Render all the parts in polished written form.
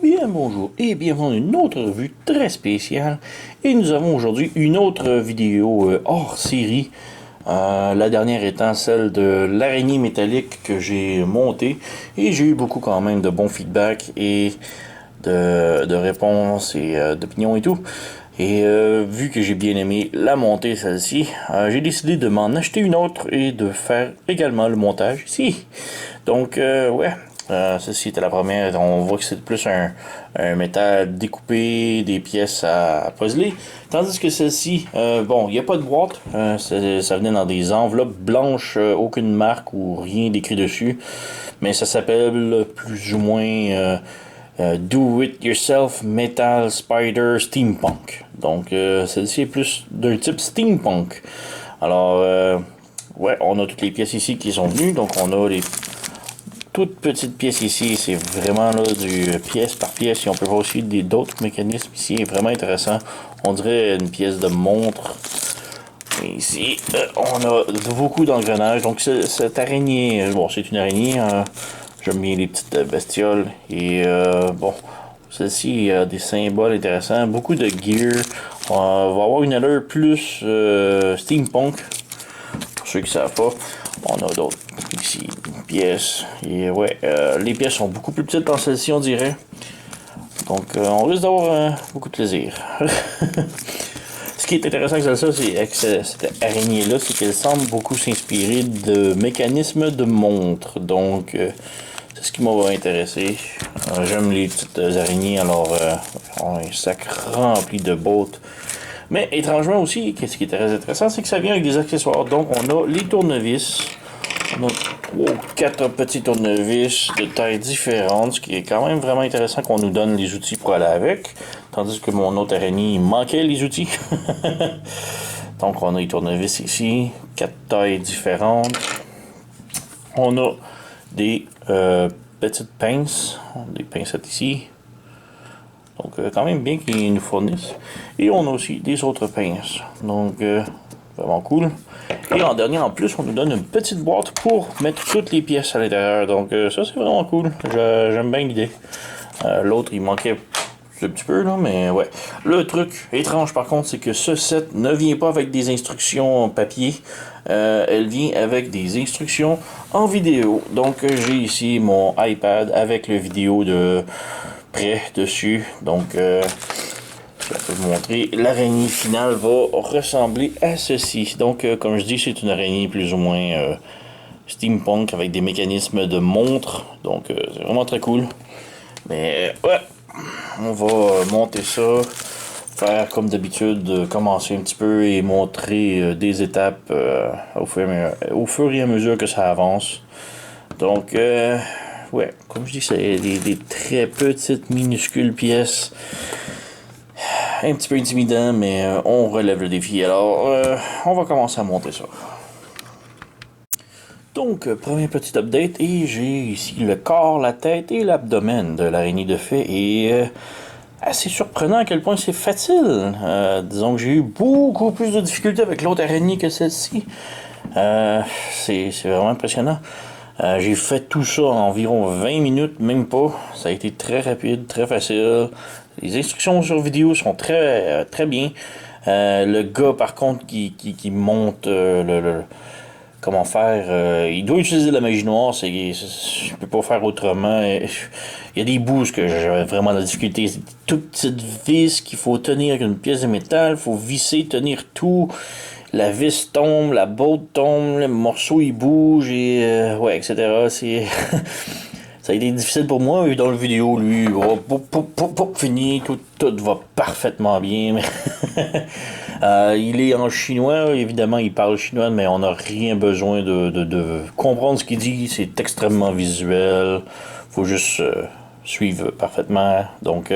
Bien bonjour et bienvenue dans une autre revue très spéciale. Et nous avons aujourd'hui une autre vidéo hors série. La dernière étant celle de l'araignée métallique que j'ai montée. Et j'ai eu beaucoup quand même de bons feedbacks et de réponses et d'opinions et tout. Et vu que j'ai bien aimé la monter celle-ci, j'ai décidé de m'en acheter une autre et de faire également le montage ici. Donc ouais, ceci était la première. On voit que c'est plus un métal découpé, des pièces à puzzler. Tandis que celle-ci, bon, il n'y a pas de boîte. Ça venait dans des enveloppes blanches, aucune marque ou rien d'écrit dessus. Mais ça s'appelle plus ou moins Do It Yourself Metal Spider Steampunk. Donc celle-ci est plus d'un type steampunk. Alors, ouais, on a toutes les pièces ici qui sont venues. Donc on a les toute petite pièce ici, c'est vraiment là du pièce par pièce. Et on peut voir aussi d'autres mécanismes ici, vraiment intéressant. On dirait une pièce de montre. Et ici, on a beaucoup d'engrenages. Donc cette araignée, bon c'est une araignée, j'aime bien les petites bestioles. Et bon, celle-ci a des symboles intéressants, beaucoup de gear. On va avoir une allure plus steampunk, pour ceux qui ne savent pas. On a d'autres ici, une pièce. Et ouais, les pièces sont beaucoup plus petites dans celle-ci, on dirait. Donc, on risque d'avoir beaucoup de plaisir. Ce qui est intéressant avec ça, c'est avec cette araignée-là, c'est qu'elle semble beaucoup s'inspirer de mécanismes de montre. Donc, c'est ce qui m'a intéressé. J'aime les petites araignées, alors on a un sac rempli de bottes. Mais étrangement aussi, ce qui est très intéressant, c'est que ça vient avec des accessoires. Donc, on a les tournevis. On a 3 ou 4 petits tournevis de tailles différentes, ce qui est quand même vraiment intéressant qu'on nous donne les outils pour aller avec. Tandis que mon autre araignée, il manquait les outils. Donc, on a les tournevis ici, 4 tailles différentes. On a des petites pinces, des pincettes ici. Donc, quand même bien qu'ils nous fournissent. Et on a aussi des autres pinces. Donc, vraiment cool. Et en dernier, en plus, on nous donne une petite boîte pour mettre toutes les pièces à l'intérieur. Donc, ça, c'est vraiment cool. J'aime bien l'idée. L'autre, il manquait un petit peu, là, mais ouais. Le truc étrange, par contre, c'est que ce set ne vient pas avec des instructions papier. Elle vient avec des instructions en vidéo. Donc, j'ai ici mon iPad avec le vidéo de près dessus. Donc, je vais vous montrer. L'araignée finale va ressembler à ceci. Donc, comme je dis, c'est une araignée plus ou moins steampunk avec des mécanismes de montre. Donc, c'est vraiment très cool. Mais, ouais, on va monter ça. Faire comme d'habitude, commencer un petit peu et montrer des étapes au fur et à mesure que ça avance. Donc, ouais, comme je dis, c'est des très petites, minuscules pièces. Un petit peu intimidant, mais on relève le défi. Alors, on va commencer à monter ça. Donc, premier petit update, et j'ai ici le corps, la tête et l'abdomen de l'araignée de fée. Et assez surprenant à quel point c'est facile. Disons que j'ai eu beaucoup plus de difficultés avec l'autre araignée que celle-ci. C'est vraiment impressionnant. J'ai fait tout ça en environ 20 minutes, même pas. Ça a été très rapide, très facile. Les instructions sur vidéo sont très bien. Le gars, par contre, qui monte comment faire, il doit utiliser la magie noire. Je peux pas faire autrement. Il y a des bouts que j'avais vraiment de la difficulté. C'est des toutes petites vis qu'il faut tenir avec une pièce de métal. Il faut visser, tenir tout. La vis tombe, la botte tombe, le morceau il bouge et ouais, etc. C'est ça a été difficile pour moi. Dans le vidéo, lui, fini, tout va parfaitement bien. Mais il est en chinois, évidemment, il parle chinois, mais on n'a rien besoin de comprendre ce qu'il dit. C'est extrêmement visuel. Faut juste suivre parfaitement. Donc,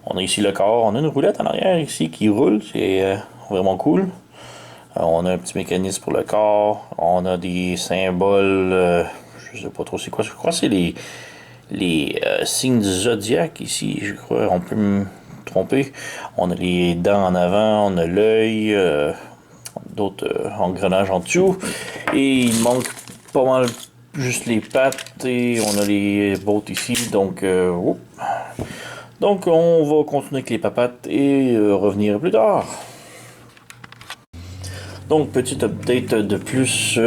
on a ici le corps. On a une roulette en arrière ici qui roule. C'est vraiment cool. On a un petit mécanisme pour le corps. On a des symboles. Je sais pas trop c'est quoi. Je crois que c'est les signes du zodiaque ici. Je crois. On peut me tromper. On a les dents en avant. On a l'œil. D'autres engrenages en dessous. Et il manque pas mal juste les pattes. Et on a les bottes ici. Donc, Donc on va continuer avec les papates et revenir plus tard. Donc petit update de plus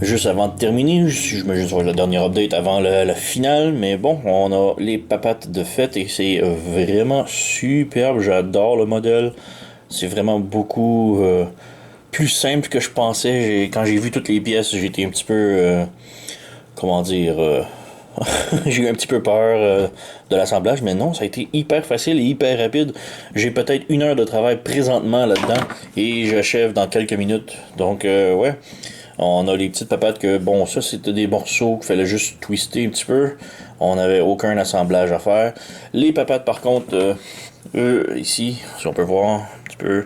juste avant de terminer. J'imagine que ça va être la dernière update avant la finale. Mais bon, on a les papates de fête et c'est vraiment superbe. J'adore le modèle. C'est vraiment beaucoup plus simple que je pensais. Quand j'ai vu toutes les pièces, j'ai été un petit peu... comment dire... j'ai eu un petit peu peur de l'assemblage, mais non, ça a été hyper facile et hyper rapide. J'ai peut-être 1 heure de travail présentement là-dedans et j'achève dans quelques minutes. Donc, ouais, on a les petites papates que, bon, ça c'était des morceaux qu'il fallait juste twister un petit peu. On n'avait aucun assemblage à faire. Les papates, par contre, eux, ici, si on peut voir un petit peu...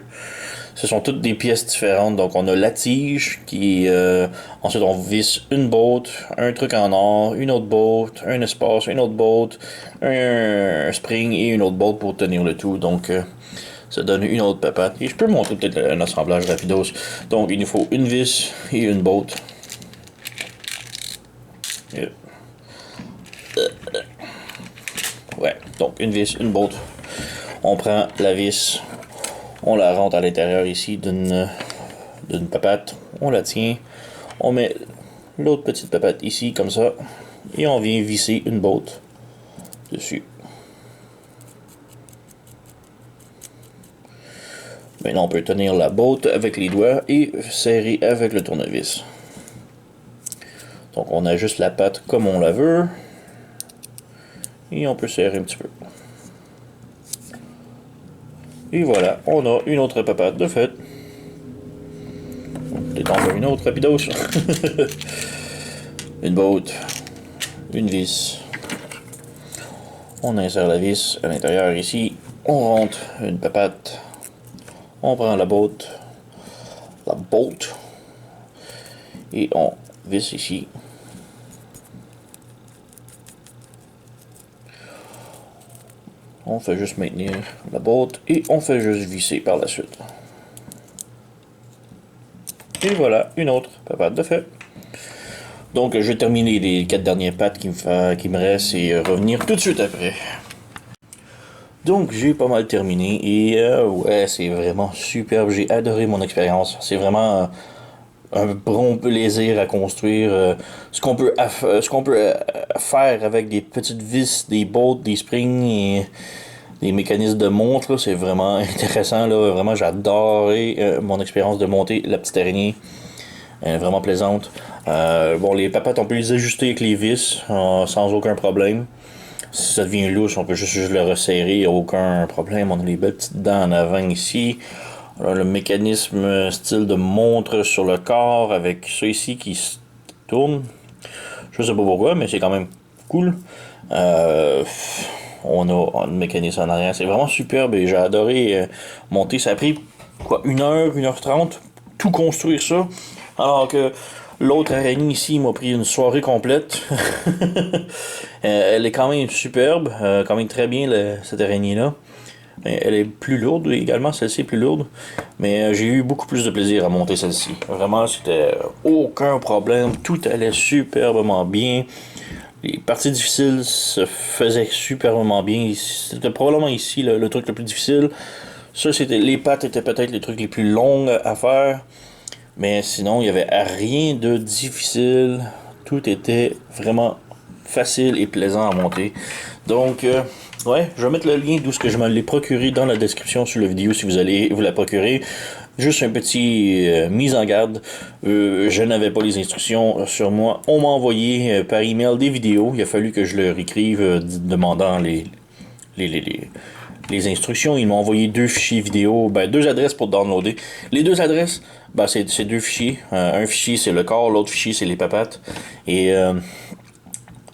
Ce sont toutes des pièces différentes. Donc, on a la tige qui... ensuite, on visse une botte, un truc en or, une autre botte, un espace, une autre botte, un spring et une autre botte pour tenir le tout. Donc, ça donne une autre papate. Et je peux montrer peut-être un assemblage rapidos. Donc, il nous faut une vis et une botte. Ouais, donc une vis, une botte. On prend la vis... On la rentre à l'intérieur ici d'une papate. On la tient. On met l'autre petite papate ici, comme ça. Et on vient visser une botte dessus. Maintenant, on peut tenir la botte avec les doigts et serrer avec le tournevis. Donc, on ajuste la patte comme on la veut. Et on peut serrer un petit peu. Et voilà, on a une autre papate de fait. Peut-être encore une autre rapidos. Une botte, une vis. On insère la vis à l'intérieur ici. On rentre une papate. On prend la botte. Et on visse ici. On fait juste maintenir la botte et on fait juste visser par la suite. Et voilà, une autre papate de fait. Donc je vais terminer les 4 dernières pattes qui me restent et revenir tout de suite après. Donc j'ai pas mal terminé et ouais, c'est vraiment superbe. J'ai adoré mon expérience. C'est vraiment un bon plaisir à construire. Ce qu'on peut faire avec des petites vis, des bottes, des springs et des mécanismes de montre, c'est vraiment intéressant. Là. Vraiment, j'adorais mon expérience de monter la petite araignée. Vraiment plaisante. Bon, les papates, on peut les ajuster avec les vis sans aucun problème. Si ça devient louche, on peut juste le resserrer, il n'y a aucun problème. On a les belles petites dents en avant ici. On a le mécanisme style de montre sur le corps avec ça ici qui se tourne. Je sais pas pourquoi, mais c'est quand même cool. On a un mécanisme en arrière. C'est vraiment superbe et j'ai adoré monter. Ça a pris quoi, 1 heure, 1 h 30 tout construire ça. Alors que l'autre araignée ici m'a pris une soirée complète. Elle est quand même superbe, quand même très bien cette araignée-là. Elle est plus lourde également, celle-ci est plus lourde. Mais j'ai eu beaucoup plus de plaisir à monter celle-ci. Vraiment, c'était aucun problème. Tout allait superbement bien. Les parties difficiles se faisaient superbement bien. C'était probablement ici le truc le plus difficile. Ça, les pattes étaient peut-être les trucs les plus longs à faire. Mais sinon, il n'y avait rien de difficile. Tout était vraiment facile et plaisant à monter. Donc, ouais, je vais mettre le lien d'où ce que je me l'ai procuré dans la description sur la vidéo si vous allez vous la procurer. Juste un petit mise en garde. Je n'avais pas les instructions sur moi. On m'a envoyé par email des vidéos. Il a fallu que je leur écrive demandant les instructions. Ils m'ont envoyé 2 fichiers vidéo, 2 adresses pour downloader. Les 2 adresses, c'est 2 fichiers. Un fichier c'est le corps, l'autre fichier c'est les papates. Et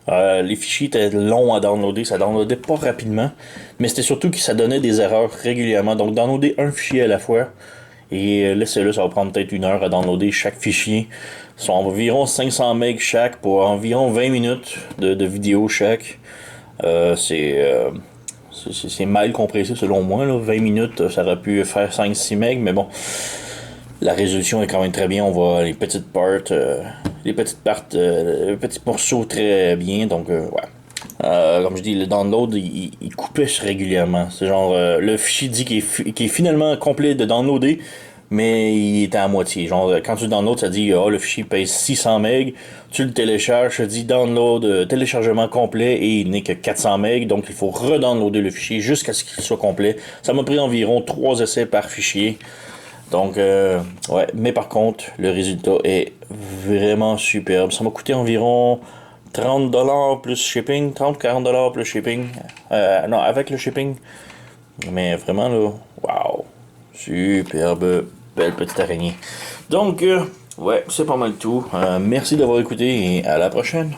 les fichiers étaient longs à downloader, ça downloadait pas rapidement. Mais c'était surtout que ça donnait des erreurs régulièrement. Donc downloader un fichier à la fois. Et là, ça va prendre peut-être 1 heure à downloader chaque fichier. Ils sont environ 500 MB chaque pour environ 20 minutes de vidéo chaque. C'est mal compressé selon moi. Là. 20 minutes, ça aurait pu faire 5-6 MB, mais bon. La résolution est quand même très bien. On voit les petites parts, les petits morceaux très bien. Donc, ouais. Comme je dis, le download, il coupait régulièrement. C'est genre, le fichier dit qu'il est finalement complet de downloader, mais il était à moitié. Genre, quand tu le downloads, ça dit, le fichier pèse 600 MB. Tu le télécharges, ça dit download, téléchargement complet, et il n'est que 400 MB. Donc, il faut redownloader le fichier jusqu'à ce qu'il soit complet. Ça m'a pris environ 3 essais par fichier. Donc, ouais. Mais par contre, le résultat est vraiment superbe. Ça m'a coûté environ 30$ plus shipping, 30-40$ plus shipping. Non, avec le shipping. Mais vraiment, là, waouh. Superbe, belle petite araignée. Donc, ouais, c'est pas mal tout. Merci d'avoir écouté et à la prochaine.